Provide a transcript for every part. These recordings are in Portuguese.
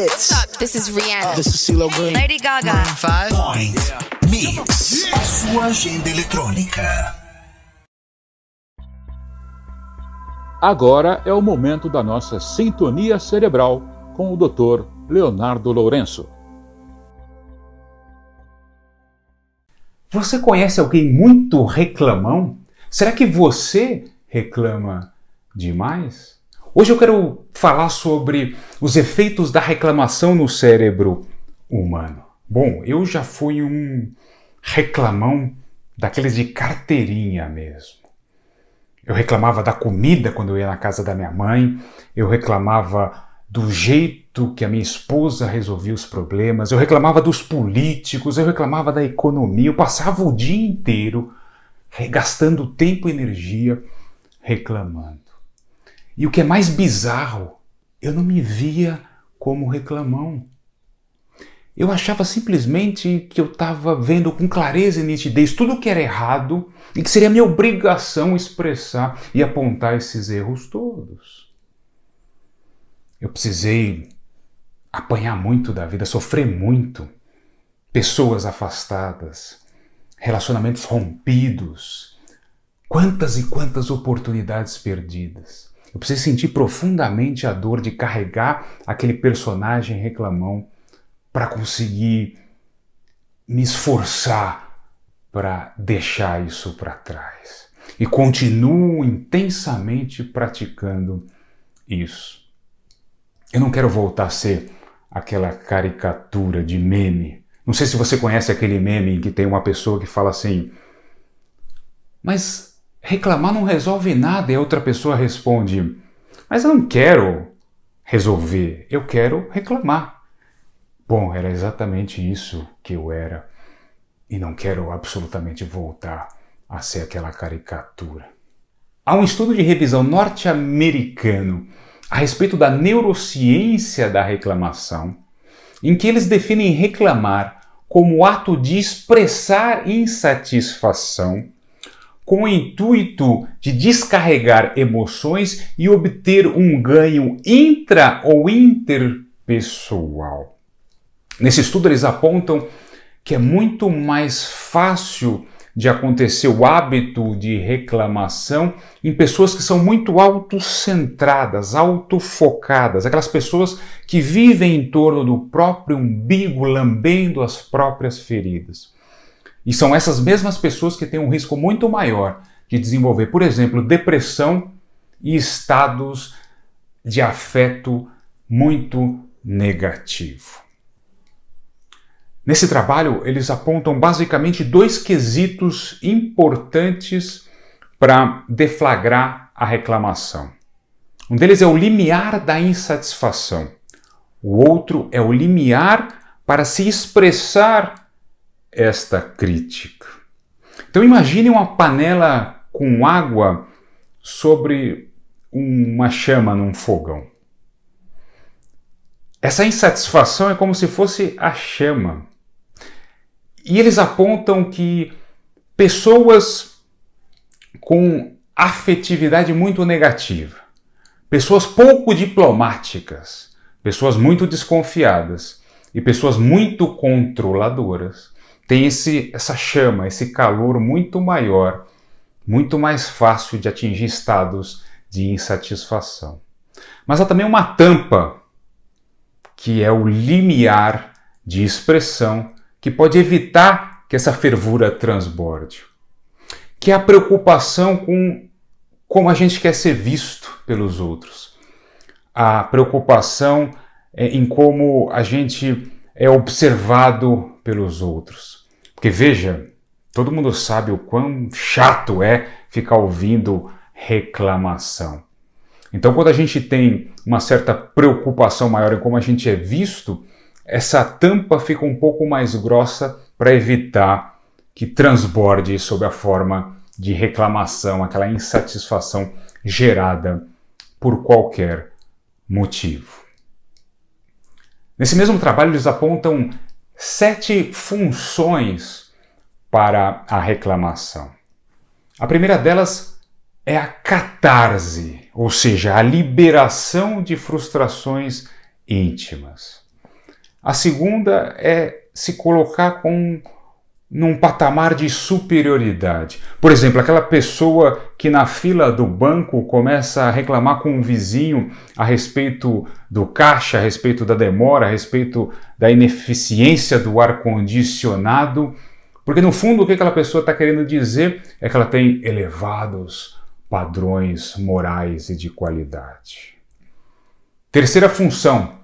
This is Rihanna. This is CeeLo Green. Lady Gaga. Point Mix, a sua agenda eletrônica. Agora é o momento da nossa sintonia cerebral com o Dr. Leonardo Lourenço. Você conhece alguém muito reclamão? Será que você reclama demais? Hoje eu quero falar sobre os efeitos da reclamação no cérebro humano. Bom, eu já fui um reclamão daqueles de carteirinha mesmo. Eu reclamava da comida quando eu ia na casa da minha mãe, eu reclamava do jeito que a minha esposa resolvia os problemas, eu reclamava dos políticos, eu reclamava da economia, eu passava o dia inteiro gastando tempo e energia reclamando. E o que é mais bizarro, eu não me via como reclamão. Eu achava simplesmente que eu estava vendo com clareza e nitidez tudo que era errado e que seria minha obrigação expressar e apontar esses erros todos. Eu precisei apanhar muito da vida, sofrer muito. Pessoas afastadas, relacionamentos rompidos, quantas e quantas oportunidades perdidas. Eu precisei sentir profundamente a dor de carregar aquele personagem reclamão para conseguir me esforçar para deixar isso para trás. E continuo intensamente praticando isso. Eu não quero voltar a ser aquela caricatura de meme. Não sei se você conhece aquele meme em que tem uma pessoa que fala assim: mas reclamar não resolve nada. E a outra pessoa responde: mas eu não quero resolver, eu quero reclamar. Bom, era exatamente isso que eu era. E não quero absolutamente voltar a ser aquela caricatura. Há um estudo de revisão norte-americano a respeito da neurociência da reclamação, em que eles definem reclamar como o ato de expressar insatisfação com o intuito de descarregar emoções e obter um ganho intra- ou interpessoal. Nesse estudo eles apontam que é muito mais fácil de acontecer o hábito de reclamação em pessoas que são muito autocentradas, autofocadas, aquelas pessoas que vivem em torno do próprio umbigo, lambendo as próprias feridas. E são essas mesmas pessoas que têm um risco muito maior de desenvolver, por exemplo, depressão e estados de afeto muito negativo. Nesse trabalho, eles apontam basicamente dois quesitos importantes para deflagrar a reclamação. Um deles é o limiar da insatisfação. O outro é o limiar para se expressar esta crítica. Então imagine uma panela com água sobre uma chama num fogão. Essa insatisfação é como se fosse a chama. E eles apontam que pessoas com afetividade muito negativa, pessoas pouco diplomáticas, pessoas muito desconfiadas e pessoas muito controladoras têm essa chama, esse calor muito maior, muito mais fácil de atingir estados de insatisfação. Mas há também uma tampa, que é o limiar de expressão, que pode evitar que essa fervura transborde, que é a preocupação com como a gente quer ser visto pelos outros, a preocupação em como a gente é observado pelos outros. Porque veja, todo mundo sabe o quão chato é ficar ouvindo reclamação. Então, quando a gente tem uma certa preocupação maior em como a gente é visto, essa tampa fica um pouco mais grossa para evitar que transborde sob a forma de reclamação, aquela insatisfação gerada por qualquer motivo. Nesse mesmo trabalho, eles apontam 7 funções para a reclamação. A primeira delas é a catarse, ou seja, a liberação de frustrações íntimas. A segunda é se colocar num patamar de superioridade. Por exemplo, aquela pessoa que na fila do banco começa a reclamar com um vizinho a respeito do caixa, a respeito da demora, a respeito da ineficiência do ar-condicionado, porque no fundo o que aquela pessoa está querendo dizer é que ela tem elevados padrões morais e de qualidade. Terceira função,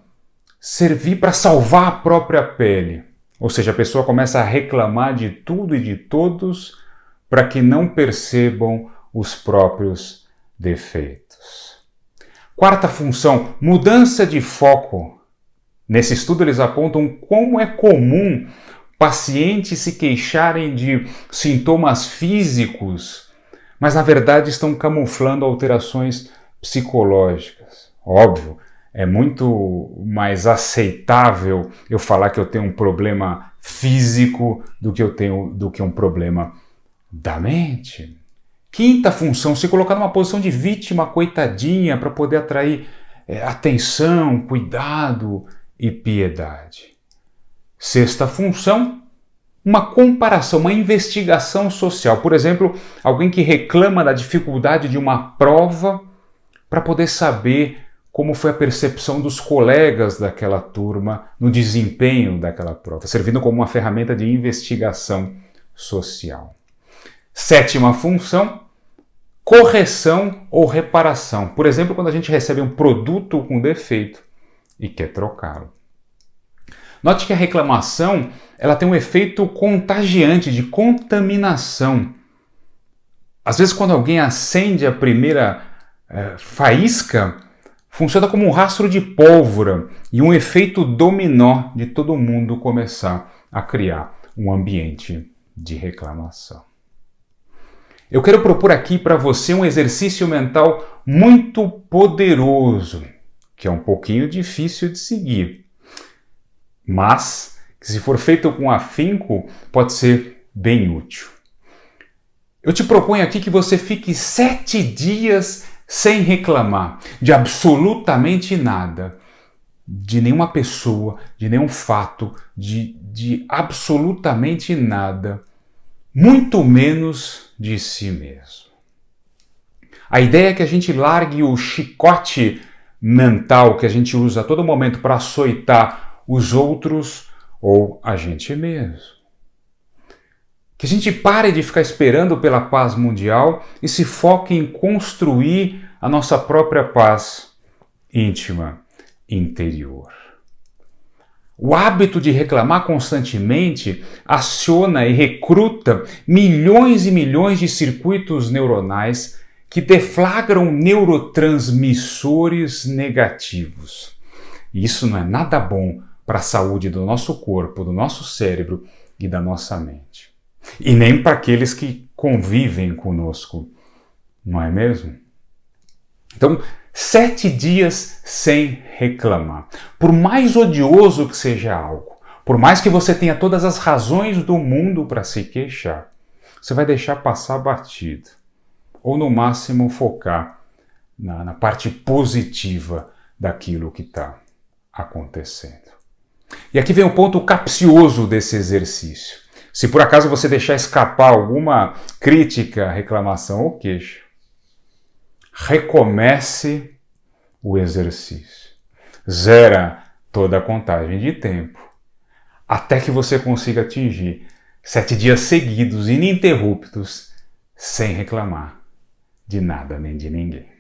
servir para salvar a própria pele. Ou seja, a pessoa começa a reclamar de tudo e de todos para que não percebam os próprios defeitos. Quarta função, mudança de foco. Nesse estudo eles apontam como é comum pacientes se queixarem de sintomas físicos, mas na verdade estão camuflando alterações psicológicas. Óbvio, é muito mais aceitável eu falar que eu tenho um problema físico do que um problema da mente. Quinta função, se colocar numa posição de vítima coitadinha para poder atrair atenção, cuidado e piedade. Sexta função, uma comparação, uma investigação social. Por exemplo, alguém que reclama da dificuldade de uma prova para poder saber como foi a percepção dos colegas daquela turma no desempenho daquela prova, servindo como uma ferramenta de investigação social. Sétima função, correção ou reparação. Por exemplo, quando a gente recebe um produto com defeito e quer trocá-lo. Note que a reclamação ela tem um efeito contagiante, de contaminação. Às vezes, quando alguém acende a primeira faísca, funciona como um rastro de pólvora e um efeito dominó de todo mundo começar a criar um ambiente de reclamação. Eu quero propor aqui para você um exercício mental muito poderoso, que é um pouquinho difícil de seguir, mas que se for feito com afinco pode ser bem útil. Eu te proponho aqui que você fique 7 dias sem reclamar de absolutamente nada, de nenhuma pessoa, de nenhum fato, de absolutamente nada, muito menos de si mesmo. A ideia é que a gente largue o chicote mental que a gente usa a todo momento para açoitar os outros ou a gente mesmo. Que a gente pare de ficar esperando pela paz mundial e se foque em construir a nossa própria paz íntima, interior. O hábito de reclamar constantemente aciona e recruta milhões e milhões de circuitos neuronais que deflagram neurotransmissores negativos. E isso não é nada bom para a saúde do nosso corpo, do nosso cérebro e da nossa mente. E nem para aqueles que convivem conosco, não é mesmo? Então, 7 dias sem reclamar. Por mais odioso que seja algo, por mais que você tenha todas as razões do mundo para se queixar, você vai deixar passar batido. Ou no máximo focar na parte positiva daquilo que está acontecendo. E aqui vem o ponto capcioso desse exercício. Se por acaso você deixar escapar alguma crítica, reclamação ou queixa, recomece o exercício. Zera toda a contagem de tempo até que você consiga atingir 7 dias seguidos, ininterruptos, sem reclamar de nada nem de ninguém.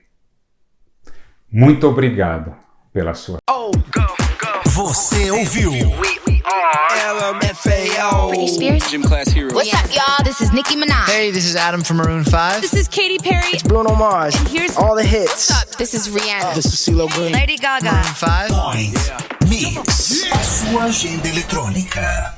Muito obrigado pela sua... Você ouviu? LMFAO. Britney Spears. Gym Class Heroes. What's up, y'all? This is Nicki Minaj. Hey, this is Adam from Maroon 5. This is Katy Perry. It's Bruno Mars. And here's all the hits. What's up? This is Rihanna. This is CeeLo Green. Lady Gaga. Maroon 5. Point Mix. A sua agenda eletrônica.